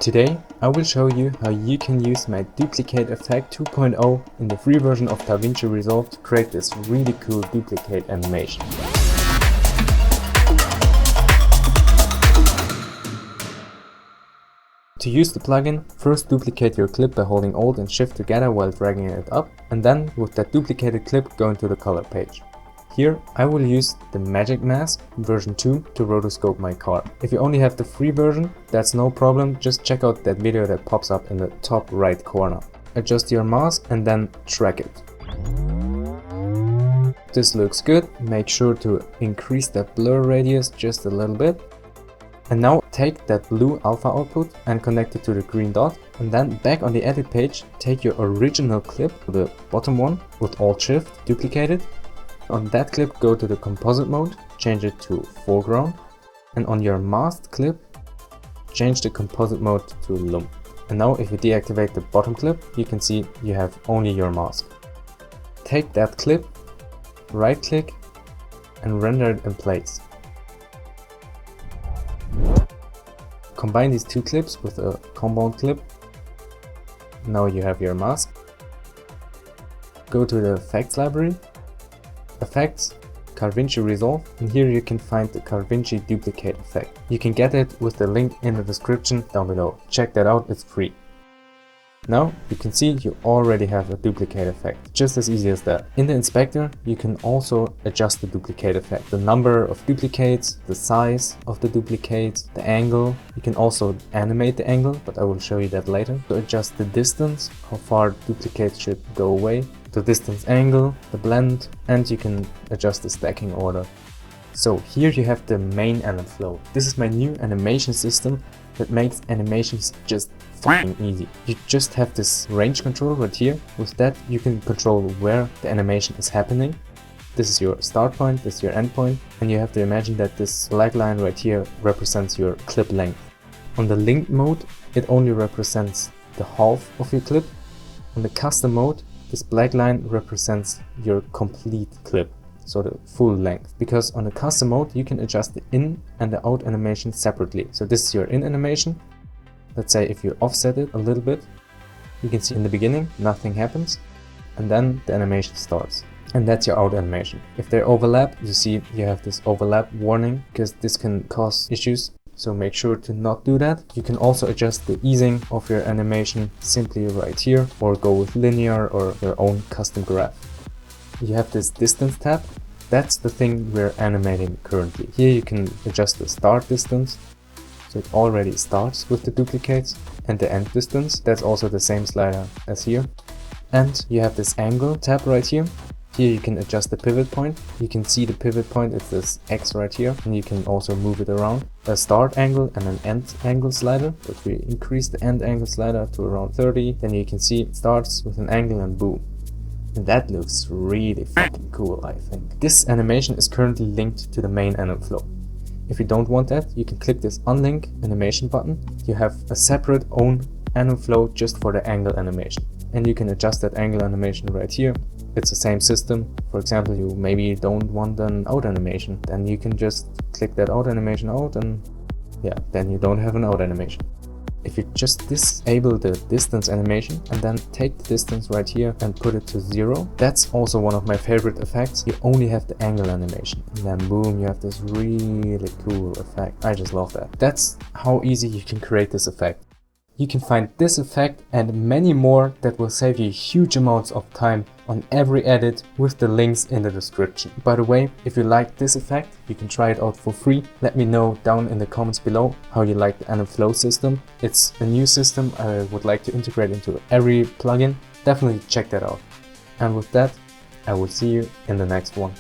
Today I will show you how you can use my Duplicate Effect 2.0 in the free version of DaVinci Resolve to create this really cool duplicate animation. To use the plugin, first duplicate your clip by holding Alt and Shift together while dragging it up, and then with that duplicated clip go into the color page. Here I will use the Magic Mask version 2 to rotoscope my car. If you only have the free version, that's no problem, just check out that video that pops up in the top right corner. Adjust your mask and then track it. This looks good, make sure to increase the blur radius just a little bit. And now take that blue alpha output and connect it to the green dot, and then back on the edit page, take your original clip, the bottom one, with Alt Shift, duplicate it. On that clip go to the composite mode, change it to foreground, and on your masked clip, change the composite mode to lump. And now if you deactivate the bottom clip, you can see you have only your mask. Take that clip, right click, and render it in place. Combine these two clips with a compound clip. Now you have your mask. Go to the effects library, effects, DaVinci Resolve, and here you can find the DaVinci duplicate effect. You can get it with the link in the description down below. Check that out, it's free. Now you can see you already have a duplicate effect, just as easy as that. In the inspector you can also adjust the duplicate effect, the number of duplicates, the size of the duplicates, the angle. You can also animate the angle, but I will show you that later. To adjust the distance, how far duplicates should go away, the distance angle, the blend, and you can adjust the stacking order. So here you have the main anim flow. This is my new animation system that makes animations just fucking easy. You just have this range control right here. With that you can control where the animation is happening. This is your start point, this is your end point, and you have to imagine that this black line right here represents your clip length. On the linked mode it only represents the half of your clip. On the custom mode this black line represents your complete clip, so the full length, because on the custom mode you can adjust the in and the out animation separately. So this is your in animation. Let's say if you offset it a little bit, you can see in the beginning nothing happens, and then the animation starts. And that's your out animation. If they overlap, you see you have this overlap warning, because this can cause issues. So make sure to not do that. You can also adjust the easing of your animation simply right here, or go with linear or your own custom graph. You have this distance tab. That's the thing we're animating currently. Here you can adjust the start distance, so it already starts with the duplicates, and the end distance, that's also the same slider as here. And you have this angle tab right here. Here you can adjust the pivot point. You can see the pivot point, it's this X right here, and you can also move it around. A start angle and an end angle slider. If we increase the end angle slider to around 30, then you can see it starts with an angle and boom. And that looks really fucking cool, I think. This animation is currently linked to the main anim flow. If you don't want that, you can click this unlink animation button. You have a separate own anim flow just for the angle animation. And you can adjust that angle animation right here. It's the same system. For example, you maybe don't want an out animation, then you can just click that out animation out, and yeah, then you don't have an out animation. If you just disable the distance animation and then take the distance right here and put it to 0, that's also one of my favorite effects. You only have the angle animation, and then boom, you have this really cool effect. I just love that. That's how easy you can create this effect. You can find this effect and many more that will save you huge amounts of time on every edit with the links in the description. By the way, if you like this effect, you can try it out for free. Let me know down in the comments below how you like the anim flow system. It's a new system I would like to integrate into every plugin. Definitely check that out. And with that, I will see you in the next one.